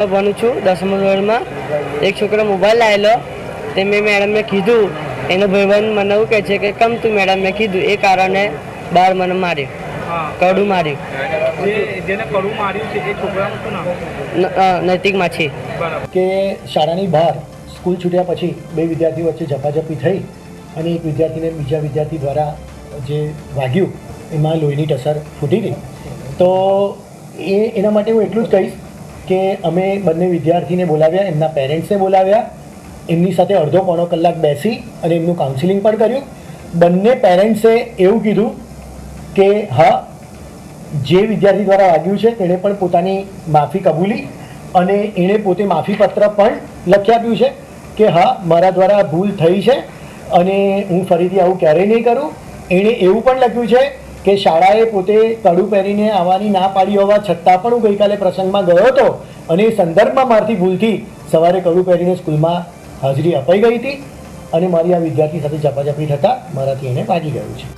ભણું છું 10મા ધોરણમાં। એક છોકરો મોબાઈલ લાવેલો તે મેં મેડમને કીધું, એનો ભાઈબંધ મને એવું કહે છે કે કેમ તું મેડમને કીધું, એ કારણે બહાર મને માર્યું, કડું માર્યું। જેને કડું માર્યું છે એ છોકરાનું શું નામ? નૈતિક માછી। કે શાળાની બહાર સ્કૂલ છૂટ્યા પછી બે વિદ્યાર્થીઓ વચ્ચે ઝપાઝપી થઈ અને એક વિદ્યાર્થીને બીજા વિદ્યાર્થી દ્વારા જે વાગ્યું એમાં લોહીની ટસર ફૂટી ગઈ। તો એના માટે હું એટલું જ કહીશ કે અમે બંને વિદ્યાર્થીને બોલાવ્યા, એમના પેરેન્ટ્સને બોલાવ્યા, એમની સાથે અડધો પોણો કલાક બેસી અને એમનું કાઉન્સિલિંગ પણ કર્યું। બંને પેરેન્ટ્સે એવું કીધું કે હા, જે વિદ્યાર્થી દ્વારા વાગ્યું છે તેણે પણ પોતાની માફી કબૂલી અને એણે પોતે માફીપત્ર પણ લખી આપ્યું છે કે હા, મારા દ્વારા ભૂલ થઈ છે અને હું ફરીથી આવું ક્યારેય નહીં કરું। એણે એવું પણ લખ્યું છે કે શાળાએ પોતે કડું પહેરીને આવવાની ના પાડી હોવા છતાં પણ હું ગઈકાલે પ્રસંગમાં ગયો હતો અને એ સંદર્ભમાં મારાથી ભૂલથી સવારે કડું પહેરીને સ્કૂલમાં હાજરી અપાઈ ગઈ હતી અને મારી આ વિદ્યાર્થી સાથે ઝપાઝપી થતાં મારાથી એને વાગી ગયું છે।